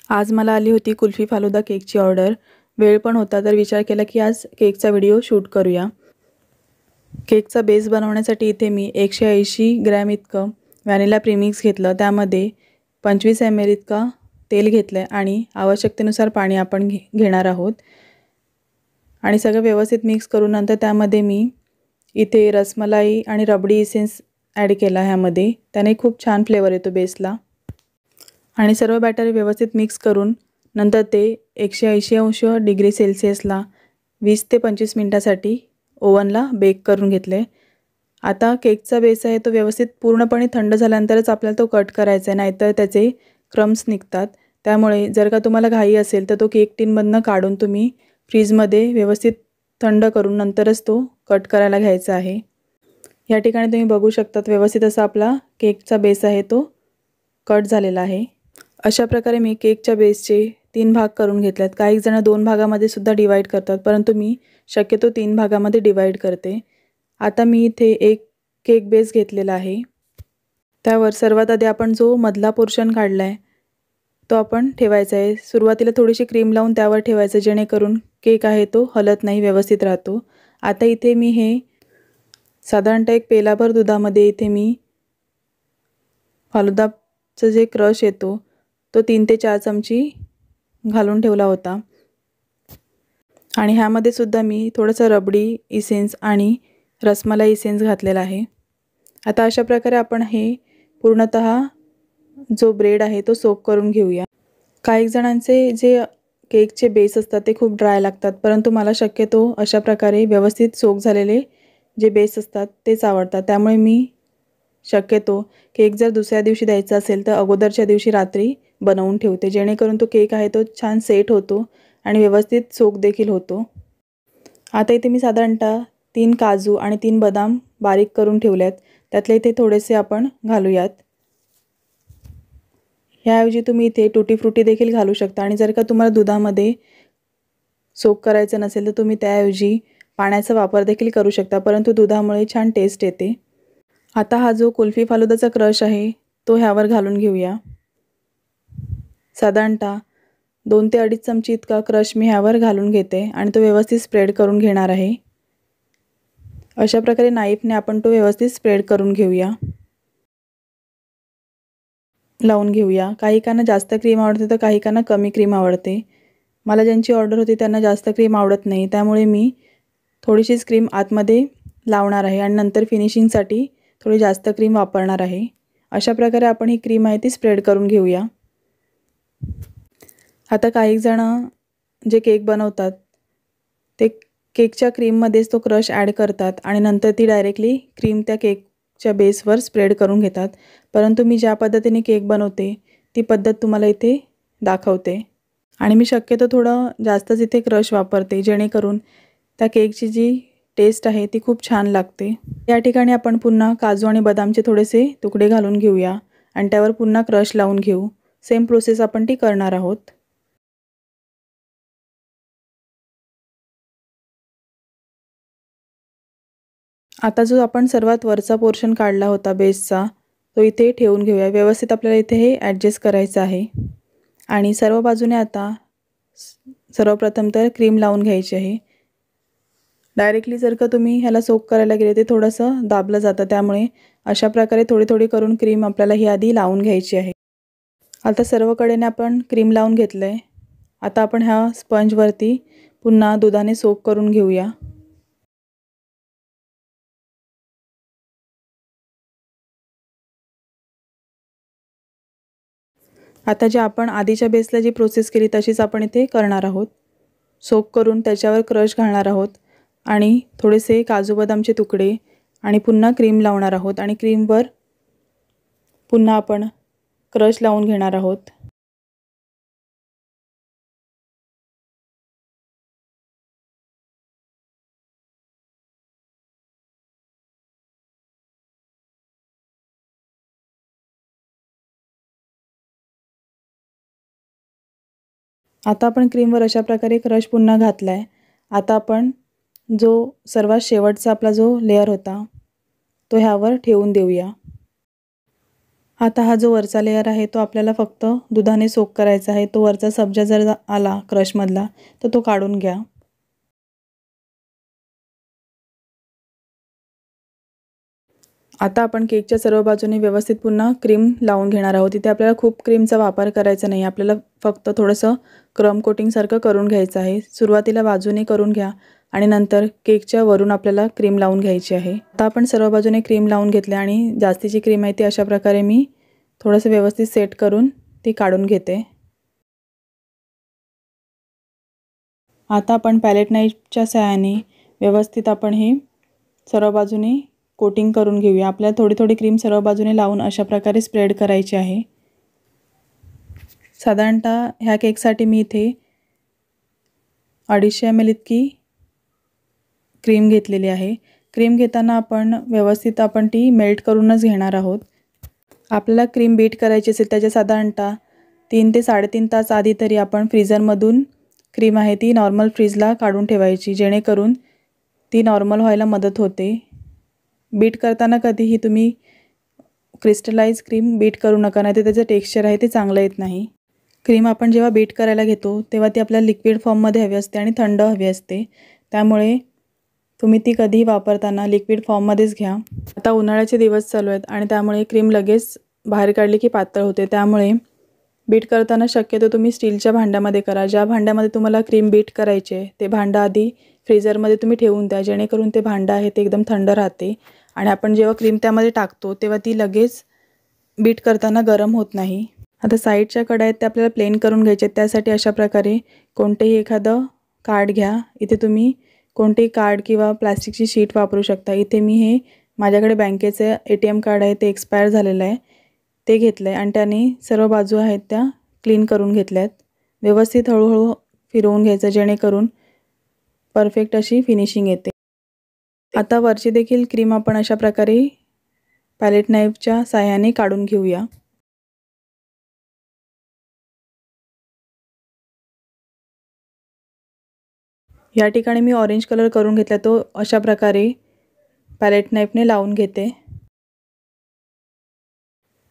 आज मला आली होती कुल्फी फालुदा केकची ऑर्डर। वेळ पण होता तर विचार केला की आज केकचा व्हिडिओ शूट करूया। केकचा बेस बनवण्यासाठी इथे मी 180 ग्रॅम इतकं व्हॅनिला प्रीमिक्स घेतलं। त्यामध्ये 25 ml इतका तेल घेतलं आणि आवश्यकतेनुसार पाणी आपण घेणार आहोत आणि सगळं व्यवस्थित मिक्स करून नंतर त्यामध्ये मी इथे रसमलाई आणि रबडी इसेन्स ॲड केला ह्यामध्ये। त्याने खूप छान फ्लेवर येतो बेसला आणि सर्व बॅटर व्यवस्थित मिक्स करून नंतर ते 180 डिग्री सेल्सियसला 20 ते 25 मिनिटांसाठी ओव्हनला बेक करून घेतले। आता केकचा बेस आहे तो व्यवस्थित पूर्णपणे थंड झाल्यानंतरच आपल्याला तो कट करायचा आहे, नाहीतर त्याचे क्रम्स निघतात। त्यामुळे जर का तुम्हाला घाई असेल तर तो केक टिनमधनं काढून तुम्ही फ्रीजमध्ये व्यवस्थित थंड करून नंतरच तो कट करायला घ्यायचा आहे। या ठिकाणी तुम्ही बघू शकतात व्यवस्थित असा आपला केकचा बेस आहे तो कट झालेला आहे। अशा प्रकारे मी केकच्या बेसचे 3 भाग करून घेतलेत। काही जण 2 भागामध्ये सुद्धा डिवाइड करतात, परंतु मी शक्यतो 3 भागामध्ये डिवाइड करते। आता मी इथे एक केक बेस घेतलेला आहे। त्यावर सर्वात आधी आपण जो मधला पोर्शन काढलाय तो आपण ठेवायचा आहे। सुरुवातीला थोडीशी क्रीम लावून त्यावर ठेवायचं, जेणेकरून केक आहे तो हलत नाही, व्यवस्थित राहतो। आता इथे मी हे साधारणतः एक पेलाभर दुधामध्ये इथे मी फालुदाचा जे क्रश येतो तो 3 ते 4 चमची घालून ठेवला होता आणि ह्यामध्ये सुद्धा मी थोडंसं रबडी इसेन्स आणि रसमलाई इसेन्स घातलेला आहे। आता अशा प्रकारे आपण हे पूर्णतः जो ब्रेड आहे तो सोक करून घेऊया। काही जणांचे जे केकचे बेस असतात ते खूप ड्राय लागतात, परंतु मला शक्यतो अशा प्रकारे व्यवस्थित सोक झालेले जे बेस असतात तेच आवडतात। त्यामुळे मी शक्यतो केक जर दुसऱ्या दिवशी द्यायचा असेल तर अगोदरच्या दिवशी रात्री बनवून ठेवते, जेणेकरून तो केक आहे तो छान सेट होतो आणि व्यवस्थित सोक देखील होतो। आता इथे मी साधारणतः 3 काजू आणि 3 बदाम बारीक करून ठेवलेत, त्यातले इथे थोडेसे आपण घालूयात। ह्याऐवजी तुम्ही इथे टुटी फ्रुटी देखील घालू शकता आणि जर का तुम्हाला दुधामध्ये सोक करायचं नसेल तर तुम्ही त्याऐवजी पाण्याचा वापर देखील करू शकता, परंतु दुधामुळे छान टेस्ट येते। आता हा जो कुल्फी फालुदाचा क्रश आहे तो ह्यावर घालून घेऊया। साधारणतः 2 ते 2.5 चमचे इतका क्रश मी ह्यावर घालून घेते आणि तो व्यवस्थित स्प्रेड करून घेणार आहे। अशा प्रकारे नाईफने आपण तो व्यवस्थित स्प्रेड करून घेऊया, लावून घेऊया। काही काना जास्त क्रीम आवडते तर काही काना कमी क्रीम आवडते। मला ज्यांची ऑर्डर होती त्यांना जास्त क्रीम आवडत नाही, त्यामुळे मी थोडीशीच क्रीम आतमध्ये लावणार आहे आणि नंतर फिनिशिंगसाठी थोडी जास्त क्रीम वापरणार आहे। अशा प्रकारे आपण ही क्रीम आहे ती स्प्रेड करून घेऊया। आता काही जण जे केक बनवतात ते केकच्या क्रीममध्येच तो क्रश ॲड करतात आणि नंतर ती डायरेक्टली क्रीम त्या केकच्या बेसवर स्प्रेड करून घेतात, परंतु मी ज्या पद्धतीने केक बनवते ती पद्धत तुम्हाला इथे दाखवते आणि मी शक्यतो थोडं जास्तच इथे क्रश वापरते, जेणेकरून त्या केकची जी टेस्ट आहे ती खूप छान लागते। या ठिकाणी आपण पुन्हा काजू आणि बदामचे थोडेसे तुकडे घालून घेऊया आणि त्यावर पुन्हा क्रश लावून घेऊ। सेम प्रोसेस आपण ती करणार आहोत। आता जो आपण सर्वात वरचा पोर्शन काढला होता बेसचा तो इथे ठेवून घेऊया। व्यवस्थित आपल्याला इथे हे ॲडजस्ट करायचं आहे आणि सर्व बाजूने आता सर्वप्रथम तर क्रीम लावून घ्यायची आहे। डायरेक्टली जर का तुम्ही ह्याला सोक करायला गेले ते थोडंसं दाबलं जातं, त्यामुळे अशा प्रकारे थोडी थोडी करून क्रीम आपल्याला ही आधी लावून घ्यायची आहे। आता सर्व कडेने आपण क्रीम लावून घेतलं आहे। आता आपण ह्या स्पंजवरती पुन्हा दुधाने सोक करून घेऊया। आता जे आपण आधीच्या बेसला जी प्रोसेस केली तशीच आपण इथे करणार आहोत। सोक करून त्याच्यावर क्रश घालणार आहोत आणि थोडेसे काजू बदामचे तुकडे आणि पुन्हा क्रीम लावणार आहोत आणि क्रीमवर पुन्हा आपण क्रश लावून घेणार आहोत। आता आपण क्रीमवर अशा प्रकारे क्रश पुन्हा घातलाय। आता आपण जो सर्वात शेवटचा आपला जो लेयर होता तो ह्यावर ठेवून देऊया। आता हा जो वरचा लेयर आहे तो आपल्याला फक्त दुधाने सोक करायचा आहे। तो वरचा सब्जा जर आला क्रशमधला तर तो काढून घ्या। आता आपण केकच्या सर्व बाजूने व्यवस्थित पुन्हा क्रीम लावून घेणार आहोत। इथे आपल्याला खूप क्रीमचा वापर करायचा नाही, आपल्याला फक्त थोडंसं क्रम कोटिंग सारखं करून घ्यायचं आहे। सुरुवातीला बाजूने करून घ्या आणि नंतर केकच्या वरून आपल्याला क्रीम लावून घ्यायची आहे। आता आपण सर्व बाजूने क्रीम लावून घेतले आणि जास्तीची क्रीम आहे ती अशा प्रकारे मी थोडंसं व्यवस्थित सेट करून ती काढून घेते। आता आपण पॅलेट नाईफच्या सहाय्याने व्यवस्थित आपण हे सर्व बाजूने कोटिंग करून घेऊया। आपल्याला थोडी थोडी क्रीम सर्व बाजूने लावून अशा प्रकारे स्प्रेड करायची आहे। साधारणतः ह्या केकसाठी मी इथे 250 ml इतकी क्रीम घेतलेली आहे। क्रीम घेताना आपण व्यवस्थित ती मेल्ट करूनच घेणार आहोत। आपल्याला क्रीम बीट करायची असेल त्याच्या साधारणतः 3 ते 3.5 तास आधी तरी आपण फ्रीझरमधून क्रीम आहे ती नॉर्मल फ्रीजला काढून ठेवायची, जेणेकरून ती नॉर्मल व्हायला मदत होते। बीट करताना कधीही तुम्ही क्रिस्टलाइज क्रीम बीट करू नका, नाही तर त्याचं टेक्स्चर आहे ते चांगलं येत नाही। क्रीम आपण जेव्हा बीट करायला घेतो तेव्हा ती आपल्याला लिक्विड फॉर्ममध्ये हवी असते आणि थंड हवी असते, त्यामुळे तुम्ही ती कधीही वापरताना लिक्विड फॉर्ममध्येच घ्या। आता उन्हाळ्याचे दिवस चालू आहेत आणि त्यामुळे क्रीम लगेच बाहेर काढली की पातळ होते, त्यामुळे बीट करताना शक्यतो तुम्ही स्टीलच्या भांड्यामध्ये करा। ज्या भांड्यामध्ये तुम्हाला क्रीम बीट करायची आहे ते भांडं आधी फ्रीझरमध्ये तुम्ही ठेवून द्या, जेणेकरून ते भांडं आहे ते एकदम थंड राहते आणि आपण जेव्हा क्रीम त्यामध्ये टाकतो तेव्हा ती लगेच बीट करताना गरम होत नाही। आता साईडच्या कड्या आहेत त्या आपल्याला प्लेन करून घ्यायचे आहेत, त्यासाठी अशा प्रकारे कोणतेही एखादं कार्ड घ्या। इथे तुम्ही कोणतेही कार्ड किंवा प्लास्टिकची शीट वापरू शकता। इथे मी हे माझ्याकडे बँकेचे ATM कार्ड आहे ते एक्सपायर झालेलं आहे ते घेतलं आहे आणि त्याने सर्व बाजू आहेत त्या क्लीन करून घेतल्या आहेत। व्यवस्थित हळूहळू फिरवून घ्यायचं, जेणेकरून परफेक्ट अशी फिनिशिंग येते। आता वरची देखील क्रीम आपण अशा प्रकारे पॅलेट नाईफच्या साहाय्याने काढून घेऊया। या ठिकाणी मी ऑरेंज कलर करून घेतला, तो अशा प्रकारे पॅलेट नाईफने लावून घेते।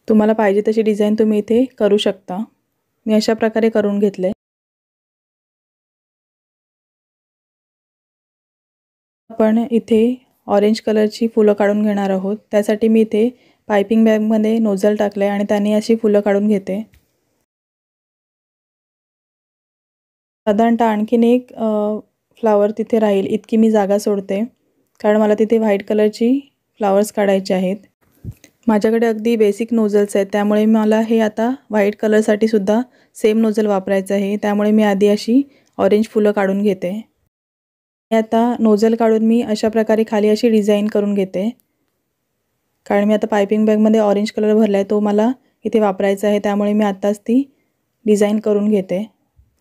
तुम्हाला पाहिजे तशी डिझाइन तुम्ही इथे करू शकता। मी अशा प्रकारे करून घेतले। आपण इथे ऑरेंज कलरची फुलं काढून घेणार आहोत, त्यासाठी मी इथे पाइपिंग बॅगमध्ये नोझल टाकले आणि त्याने अशी फुलं काढून घेते। साधारणतः आणखीन एक फ्लावर तिथे राहील इतकी मी जागा सोडते, कारण मला तिथे व्हाईट कलरची फ्लावर्स काढायचे आहेत। माझ्याकडे अगदी बेसिक नोझल्स आहेत, त्यामुळे मला हे आता व्हाईट कलरसाठी सुद्धा सेम नोझल वापरायचं आहे, त्यामुळे मी आधी अशी ऑरेंज फुलं काढून घेते। आता नोझल काढून मी अशा प्रकारे खाली अशी डिझाइन करून घेते, कारण मी आता पाइपिंग बॅगमध्ये ऑरेंज कलर भरला आहे तो मला इथे वापरायचा आहे, त्यामुळे मी आत्ताच ती डिझाइन करून घेते।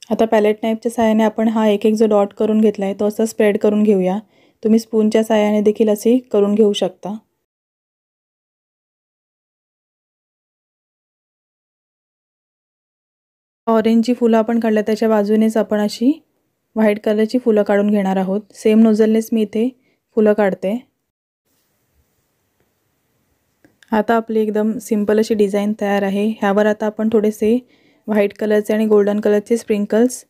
आता पॅलेट नाईफच्या साहाय्याने आपण हा एक जो डॉट करून घेतला आहे तो असा स्प्रेड करून घेऊया। तुम्ही स्पूनच्या साहाय्याने देखील असे करून घेऊ शकता। ऑरेंजची फुलं आपण काढल्या त्याच्या बाजूनेच आपण अशी व्हाईट कलरची फुलं काढून घेणार आहोत। सेम नोझलनेच मी इथे फुलं काढते। आता आपली एकदम सिंपल अशी डिझाइन तयार आहे। ह्यावर आता आपण थोडेसे व्हाईट कलरचे आणि गोल्डन कलरचे स्प्रिंकल्स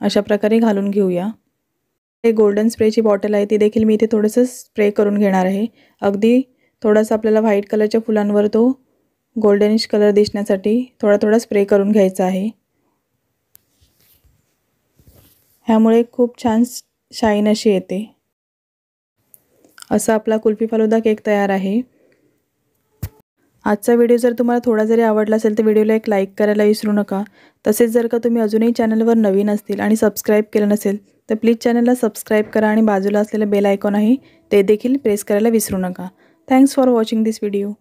अशा प्रकारे घालून घेऊया। हे गोल्डन स्प्रेची बॉटल आहे ती देखील मी इथे थोडंसं स्प्रे करून घेणार आहे। अगदी थोडासा आपल्याला व्हाईट कलरच्या फुलांवर तो गोल्डनिश कलर दिसण्यासाठी थोडा थोडा स्प्रे करून घ्यायचा आहे। ह्यामुळे खूप छान शाईन अशी येते। असा आपला कुल्फी फालुदा केक तयार आहे। आजचा व्हिडिओ जर तुम्हाला थोडा जरी आवडला असेल तर व्हिडिओला एक लाईक करायला विसरू नका। तसेच जर का तुम्ही अजूनही चॅनलवर नवीन असतील आणि सबस्क्राईब केलं नसेल तर प्लीज चॅनलला सबस्क्राईब करा आणि बाजूला असलेलं बेल आयकॉन आहे ते देखील प्रेस करायला विसरू नका। Thanks for watching this video.